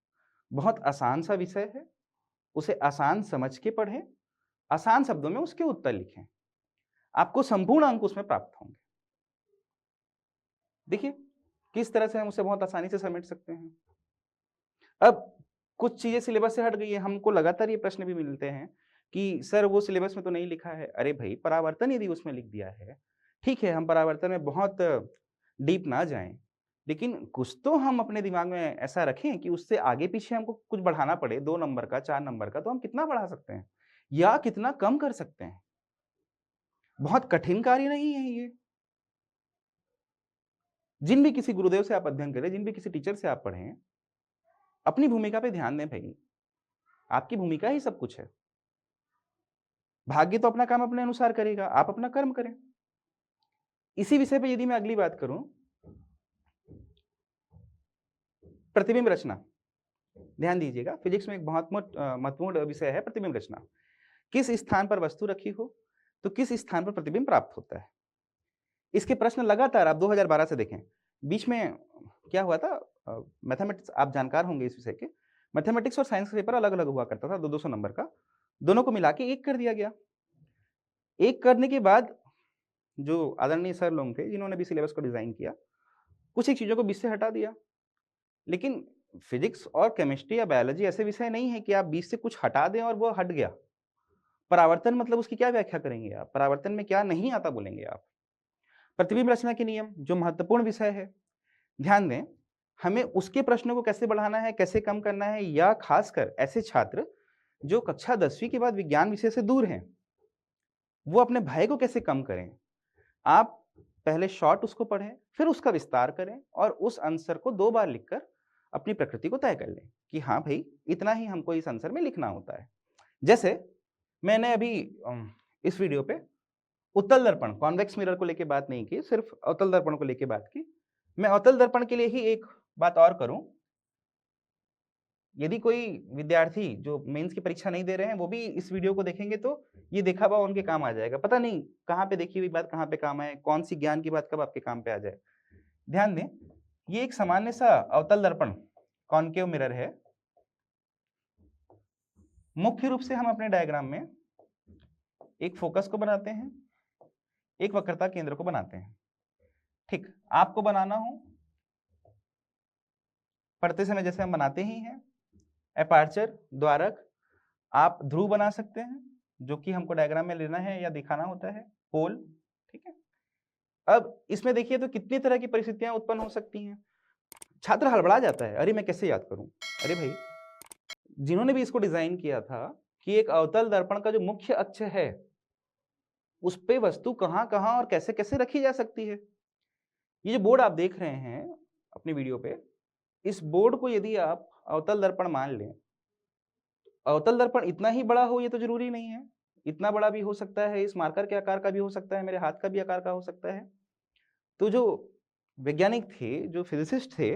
बहुत आसान सा विषय है, उसे आसान समझ के पढ़ें, आसान शब्दों में उसके उत्तर लिखें, आपको संपूर्ण अंक उसमें प्राप्त होंगे। देखिए किस तरह से हम उसे बहुत आसानी से समेट सकते हैं। अब कुछ चीजें सिलेबस से हट गई है, हमको लगातार ये प्रश्न भी मिलते हैं कि सर वो सिलेबस में तो नहीं लिखा है। अरे भाई, परावर्तन यदि उसमें लिख दिया है, ठीक है, हम परावर्तन में बहुत डीप ना जाएं, लेकिन कुछ तो हम अपने दिमाग में ऐसा रखें कि उससे आगे पीछे हमको कुछ बढ़ाना पड़े, 2 नंबर का, 4 नंबर का, तो हम कितना बढ़ा सकते हैं या कितना कम कर सकते हैं। बहुत कठिन कार्य नहीं है ये। जिन भी किसी गुरुदेव से आप अध्ययन करें, जिन भी किसी टीचर से आप पढ़ें, अपनी भूमिका पे ध्यान दें भाई। आपकी भूमिका ही सब कुछ है। भाग्य तो अपना काम अपने अनुसार करेगा, आप अपना कर्म करें। इसी विषय पे यदि मैं अगली बात करूं, प्रतिबिंब रचना। ध्यान दीजिएगा, फिजिक्स में एक बहुत महत्वपूर्ण विषय है प्रतिबिंब रचना। किस स्थान पर वस्तु रखी हो तो किस स्थान पर प्रतिबिंब प्राप्त होता है। इसके प्रश्न लगातार आप 2012 से देखें। बीच में क्या हुआ था, मैथमेटिक्स, आप जानकार होंगे इस विषय के, मैथमेटिक्स और साइंस का पेपर अलग अलग हुआ करता था, 200 नंबर का, दोनों को मिला के एक कर दिया गया। एक करने के बाद जो आदरणीय सर लोग थे जिन्होंने भी सिलेबस को डिजाइन किया, कुछ एक चीजों को बीच से हटा दिया। लेकिन फिजिक्स और केमिस्ट्री या बायोलॉजी ऐसे विषय नहीं है कि आप बीच से कुछ हटा दें और वो हट गया। परावर्तन मतलब उसकी क्या व्याख्या करेंगे आप? परावर्तन में क्या नहीं आता बोलेंगे आप? प्रतिबिंब रचना के नियम जो महत्वपूर्ण विषय है, ध्यान दें, हमें उसके प्रश्नों को कैसे बढ़ाना है, कैसे कम करना है, या खासकर ऐसे छात्र जो कक्षा 10वीं के बाद विज्ञान विषय से दूर हैं, वो अपने भय को कैसे कम करें। आप पहले शॉर्ट उसको पढ़ें, फिर उसका विस्तार करें और उस आंसर को 2 बार लिखकर अपनी प्रकृति को तय कर लें कि हाँ भाई इतना ही हमको इस आंसर में लिखना होता है। जैसे मैंने अभी इस वीडियो पे उत्तल दर्पण, कॉन्वेक्स मिरर को लेके बात नहीं की, सिर्फ अवतल दर्पण को लेके बात की। मैं अवतल दर्पण के लिए ही एक बात और करूं, यदि कोई विद्यार्थी जो मेंस की परीक्षा नहीं दे रहे हैं वो भी इस वीडियो को देखेंगे तो ये देखा हुआ उनके काम आ जाएगा। पता नहीं कहाँ पे देखी हुई बात कहाँ पे काम आए, कौन सी ज्ञान की बात कब आपके काम पे आ जाए। ध्यान दें, ये एक सामान्य सा अवतल दर्पण कॉनकेव मिरर है। मुख्य रूप से हम अपने डायग्राम में एक फोकस को बनाते हैं, एक वक्रता केंद्र को बनाते हैं। ठीक, आपको बनाना हो पढ़ते समय जैसे हम बनाते ही हैं, एपार्चर, द्वारक, आप ध्रुव बना सकते हैं जो कि हमको डायग्राम में लेना है या दिखाना होता है, पोल। ठीक है, अब इसमें देखिए तो कितनी तरह की परिस्थितियां उत्पन्न हो सकती हैं। छात्र हड़बड़ा जाता है, अरे मैं कैसे याद करूं। अरे भाई, जिन्होंने भी इसको डिजाइन किया था कि एक अवतल दर्पण का जो मुख्य अक्ष है उस पे वस्तु कहां कहां और कैसे कैसे रखी जा सकती है। ये जो बोर्ड आप देख रहे हैं अपनी वीडियो पे, इस बोर्ड को यदि आप अवतल दर्पण मान लें, अवतल दर्पण इतना ही बड़ा हो ये तो जरूरी नहीं है, इतना बड़ा भी हो सकता है, इस मार्कर के आकार का भी हो सकता है, मेरे हाथ का भी आकार का हो सकता है। तो जो वैज्ञानिक थे, जो फिजिसिस्ट थे,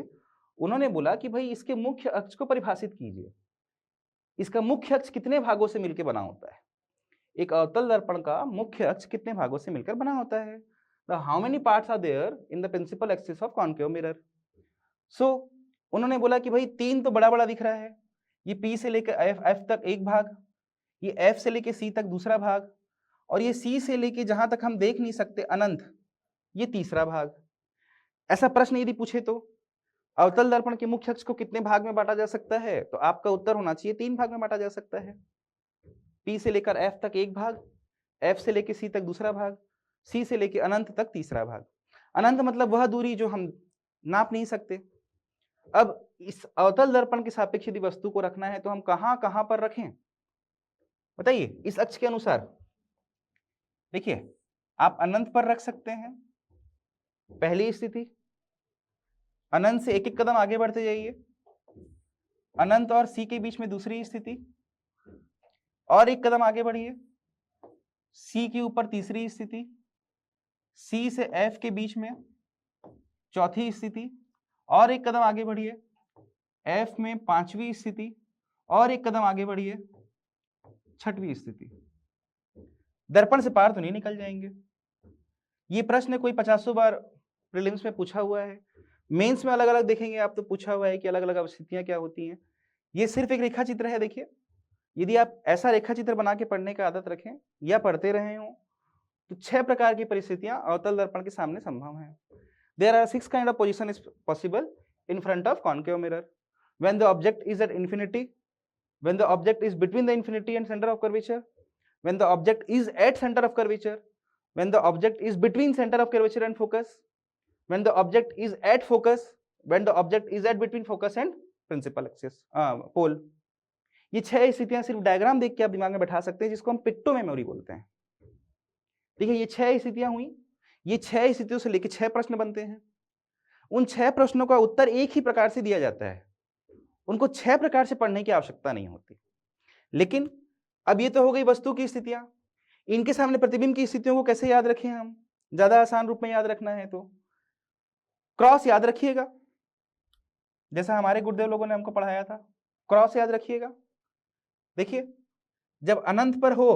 उन्होंने बोला कि भाई इसके मुख्य अक्ष को परिभाषित कीजिए, इसका मुख्य अक्ष कितने भागों से मिलकर बना होता है, एक अवतल दर्पण का मुख्य अक्ष कितने भागों से मिलकर बना होता है। How many parts are there in the principal axis of concave mirror. So उन्होंने बोला कि भाई 3 तो बड़ा बड़ा दिख रहा है, ये P से लेकर F तक एक भाग, ये F से लेकर C तक दूसरा भाग, और ये C से लेकर जहां तक हम देख नहीं सकते अनंत, ये तीसरा भाग। ऐसा प्रश्न यदि पूछे तो अवतल दर्पण के मुख्य अक्ष को कितने भाग में बांटा जा सकता है, तो आपका उत्तर होना चाहिए 3 भाग में बांटा जा सकता है। P से लेकर F तक एक भाग, F से लेकर C तक दूसरा भाग, C से लेकर अनंत तक तीसरा भाग। अनंत मतलब वह दूरी जो हम नाप नहीं सकते। अब इस अवतल दर्पण के सापेक्ष यदि वस्तु को रखना है तो हम कहां कहां पर रखें बताइए, इस अक्ष के अनुसार। देखिए, आप अनंत पर रख सकते हैं, पहली स्थिति। अनंत से एक एक कदम आगे बढ़ते जाइए, अनंत और C के बीच में दूसरी स्थिति, और एक कदम आगे बढ़िए, C के ऊपर तीसरी स्थिति, C से F के बीच में चौथी स्थिति, और एक कदम आगे बढ़िए, F में पांचवी स्थिति, और एक कदम आगे बढ़िए, छठवीं स्थिति। दर्पण से पार तो नहीं निकल जाएंगे। ये प्रश्न कोई 50 बार प्रीलिम्स में पूछा हुआ है, मेंस में अलग अलग देखेंगे आप तो पूछा हुआ है कि अलग अलग स्थितियां क्या होती हैं। ये सिर्फ एक रेखा चित्र है। देखिए, यदि आप ऐसा रेखा चित्र बना के पढ़ने का आदत रखें या पढ़ते रहे हो तो 6 प्रकार की परिस्थितियां अवतल दर्पण के सामने संभव हैं। There are 6 kind of position is possible in front of concave mirror. When the object is at infinity, when the object is between the infinity and center of curvature, when the object is at center of curvature, when the object is between center of curvature and focus, when the object is at focus, when the object is at between focus and principal axis pole. ये 6 स्थितियां सिर्फ diagram देख के आप दिमाग में बैठा सकते हैं, जिसको हम पिक्टो मेमोरी बोलते हैं। देखिए, ये 6 स्थितियां हुई, ये 6 स्थितियों से लेकर 6 प्रश्न बनते हैं। उन 6 प्रश्नों का उत्तर एक ही प्रकार से दिया जाता है, उनको 6 प्रकार से पढ़ने की आवश्यकता नहीं होती। लेकिन अब ये तो हो गई वस्तु की स्थितियां, इनके सामने प्रतिबिंब की स्थितियों को कैसे याद रखें हम, ज्यादा आसान रूप में याद रखना है तो क्रॉस याद रखिएगा, जैसा हमारे गुरुदेव लोगों ने हमको पढ़ाया था, क्रॉस याद रखिएगा। देखिए, जब अनंत पर हो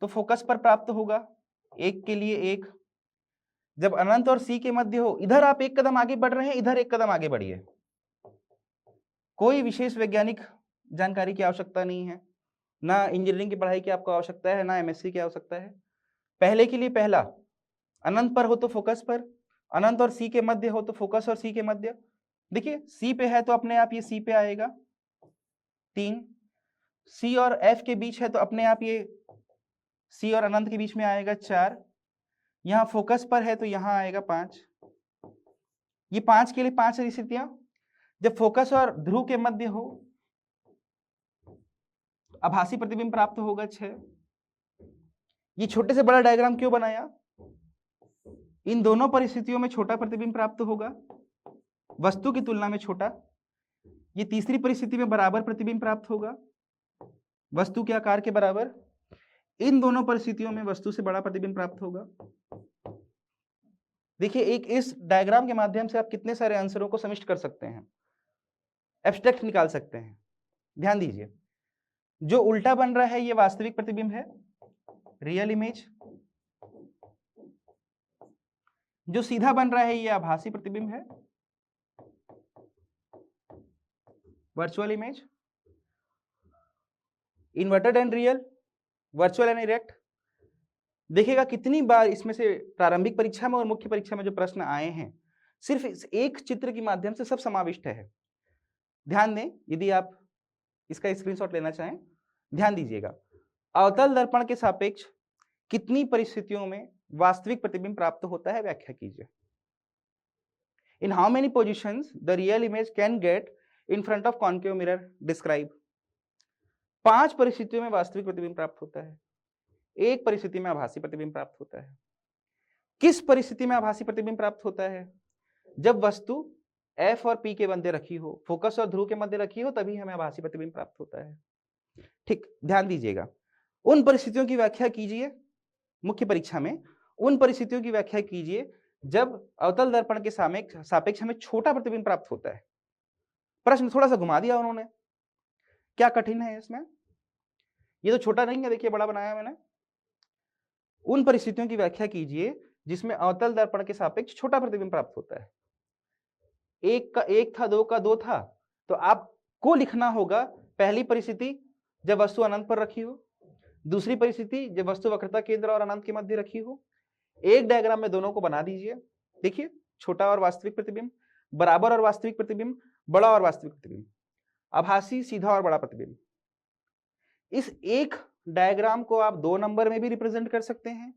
तो फोकस पर प्राप्त होगा, एक के लिए एक। जब अनंत और C के मध्य हो, इधर आप एक कदम आगे बढ़ रहे हैं, इधर एक कदम आगे बढ़िए। कोई विशेष वैज्ञानिक जानकारी की आवश्यकता नहीं है, ना इंजीनियरिंग की पढ़ाई की आपको आवश्यकता है, ना MSc की आवश्यकता है। पहले के लिए पहला, अनंत पर हो तो फोकस पर, अनंत और C के मध्य हो तो फोकस और C के मध्य। देखिए, C पे है तो अपने आप ये C पे आएगा 3, C और F के बीच है तो अपने आप ये C और अनंत के बीच में आएगा 4, यहाँ फोकस पर है तो यहाँ आएगा 5। ये 5 के लिए 5 स्थितियां। जब फोकस और ध्रुव के मध्य हो, आभासी प्रतिबिंब प्राप्त होगा 6। ये छोटे से बड़ा डायग्राम क्यों बनाया, इन दोनों परिस्थितियों में छोटा प्रतिबिंब प्राप्त होगा, वस्तु की तुलना में छोटा। ये तीसरी परिस्थिति में बराबर प्रतिबिंब प्राप्त होगा, वस्तु के आकार के बराबर। इन दोनों परिस्थितियों में वस्तु से बड़ा प्रतिबिंब प्राप्त होगा। देखिए, एक इस डायग्राम के माध्यम से आप कितने सारे आंसरों को समिष्ट कर सकते हैं, एब्स्ट्रैक्ट निकाल सकते हैं। ध्यान दीजिए, जो उल्टा बन रहा है ये वास्तविक प्रतिबिंब है, रियल इमेज। जो सीधा बन रहा है ये आभासी प्रतिबिंब है, virtual image. Inverted and real, virtual and erect. देखिएगा कितनी बार इसमें से प्रारंभिक परीक्षा में और मुख्य परीक्षा में जो प्रश्न आए हैं, सिर्फ इस एक चित्र के माध्यम से सब समाविष्ट है। ध्यान दें, यदि आप इसका स्क्रीनशॉट लेना चाहें, ध्यान दीजिएगा। अवतल दर्पण के सापेक्ष कितनी परिस्थितियों में वास्तविक प्रतिबिंब प्राप्त होता है, व्याख्या कीजिए। In how many positions the real image can get in front of concave mirror, describe. 5 परिस्थितियों में वास्तविक प्रतिबिंब प्राप्त होता है, एक परिस्थिति में आभासी प्रतिबिंब प्राप्त होता है। किस परिस्थिति में आभासी प्रतिबिंब प्राप्त होता है? जब वस्तु F और P के मध्य रखी हो, फोकस और ध्रुव के मध्य रखी हो, तभी हमें आभासी प्रतिबिंब प्राप्त होता है। ठीक, ध्यान दीजिएगा। उन परिस्थितियों की व्याख्या कीजिए मुख्य परीक्षा में, उन परिस्थितियों की व्याख्या कीजिए जब अवतल दर्पण के सापेक्ष हमें छोटा प्रतिबिंब प्राप्त होता है। प्रश्न थोड़ा सा घुमा दिया उन्होंने, क्या कठिन है इसमें? ये तो छोटा नहीं है, देखिए बड़ा बनाया मैंने। उन परिस्थितियों की व्याख्या कीजिए जिसमें अवतल दर्पण के सापेक्ष छोटा प्रतिबिंब प्राप्त होता है। एक का एक था, दो का दो था, तो आपको लिखना होगा पहली परिस्थिति जब वस्तु अनंत पर रखी हो, दूसरी परिस्थिति जब वस्तु वक्रता केंद्र और अनंत के मध्य रखी हो। एक डायग्राम में दोनों को बना दीजिए। देखिए, छोटा और वास्तविक प्रतिबिंब, बराबर और वास्तविक प्रतिबिंब, बड़ा और वास्तविक प्रतिबिंब, आभासी, सीधा और बड़ा प्रतिबिंब। इस एक डायग्राम को आप 2 नंबर में भी रिप्रेजेंट कर सकते हैं,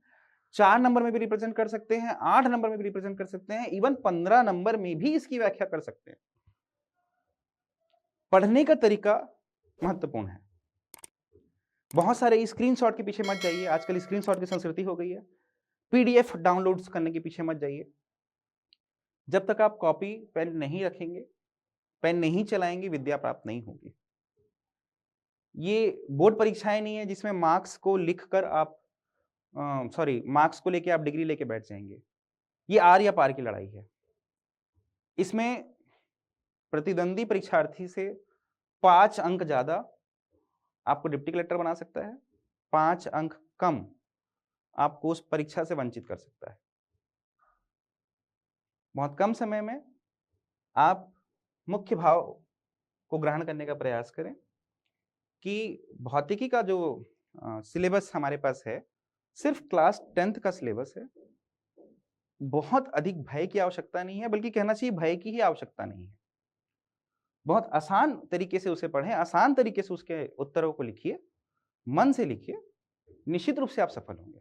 4 नंबर में भी रिप्रेजेंट कर सकते हैं, 8 नंबर में भी रिप्रेजेंट कर सकते हैं, इवन 15 नंबर में भी इसकी व्याख्या कर सकते हैं। पढ़ने का तरीका महत्वपूर्ण है। बहुत सारे स्क्रीनशॉट के पीछे मत जाइए, आजकल स्क्रीनशॉट की संस्कृति हो गई है। पीडीएफ डाउनलोड्स करने के पीछे मत जाइए। जब तक आप कॉपी पेन नहीं रखेंगे, पेन नहीं चलाएंगे, विद्या प्राप्त नहीं होगी। ये बोर्ड परीक्षाएं नहीं है जिसमें मार्क्स को लिखकर आप मार्क्स को लेके आप डिग्री लेके बैठ जाएंगे। ये आर या पार की लड़ाई है। इसमें प्रतिद्वंदी परीक्षार्थी से 5 अंक ज्यादा आपको डिप्टी कलेक्टर बना सकता है, 5 अंक कम आपको उस परीक्षा से वंचित कर सकता है। बहुत कम समय में आप मुख्य भाव को ग्रहण करने का प्रयास करें कि भौतिकी का जो सिलेबस हमारे पास है, सिर्फ क्लास 10th का सिलेबस है। बहुत अधिक भय की आवश्यकता नहीं है, बल्कि कहना चाहिए भय की ही आवश्यकता नहीं है। बहुत आसान तरीके से उसे पढ़ें, आसान तरीके से उसके उत्तरों को लिखिए, मन से लिखिए, निश्चित रूप से आप सफल होंगे।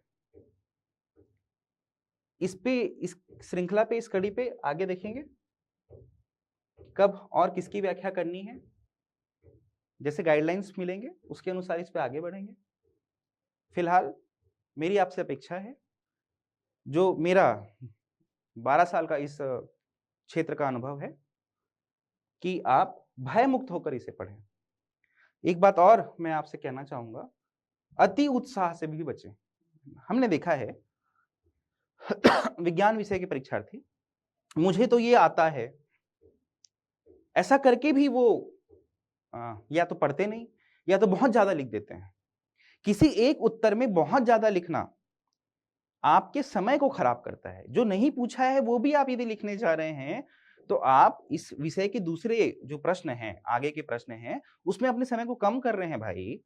इस श्रृंखला पे, इस कड़ी पे आगे देखेंगे कब और किसकी व्याख्या करनी है। जैसे गाइडलाइंस मिलेंगे उसके अनुसार इस पे आगे बढ़ेंगे। फिलहाल मेरी आपसे अपेक्षा है, जो मेरा 12 साल का इस क्षेत्र का अनुभव है, कि आप भय मुक्त होकर इसे पढ़ें। एक बात और मैं आपसे कहना चाहूंगा, अति उत्साह से भी बचें। हमने देखा है विज्ञान विषय के परीक्षार्थी, मुझे तो ये आता है, ऐसा करके भी वो या तो पढ़ते नहीं या तो बहुत ज्यादा लिख देते हैं। किसी एक उत्तर में बहुत ज्यादा लिखना आपके समय को खराब करता है। जो नहीं पूछा है वो भी आप यदि लिखने जा रहे हैं, तो आप इस विषय के दूसरे जो प्रश्न हैं, आगे के प्रश्न हैं, उसमें अपने समय को कम कर रहे हैं भाई।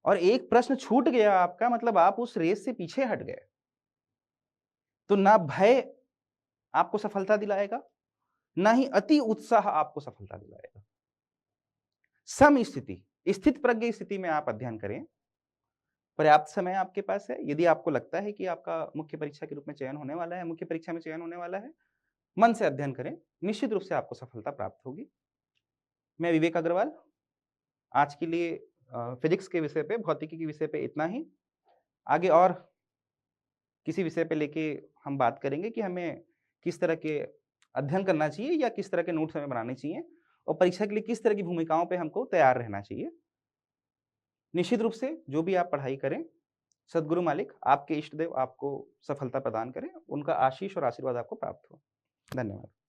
और एक प्रश्न छूट गया आपका, मतलब आप उस रेस से पीछे हट गए। तो ना भय आपको सफलता दिलाएगा, ना ही अति उत्साह आपको सफलता दिलाएगा। सम स्थिति, स्थित प्रज्ञ स्थिति में आप अध्ययन करें। पर्याप्त समय आपके पास है। यदि आपको लगता है कि आपका मुख्य परीक्षा के रूप में चयन होने वाला है, मुख्य परीक्षा में चयन होने वाला है, मन से अध्ययन करें, निश्चित रूप से आपको सफलता प्राप्त होगी। मैं विवेक अग्रवाल, आज के लिए फिजिक्स के विषय पे, भौतिकी के विषय पे इतना ही। आगे और किसी विषय पे लेके हम बात करेंगे कि हमें किस तरह के अध्ययन करना चाहिए या किस तरह के नोट्स हमें बनाने चाहिए, और परीक्षा के लिए किस तरह की भूमिकाओं पे हमको तैयार रहना चाहिए। निश्चित रूप से जो भी आप पढ़ाई करें, सद्गुरु मालिक, आपके इष्ट देव आपको सफलता प्रदान करें, उनका आशीष और आशीर्वाद आपको प्राप्त हो। धन्यवाद।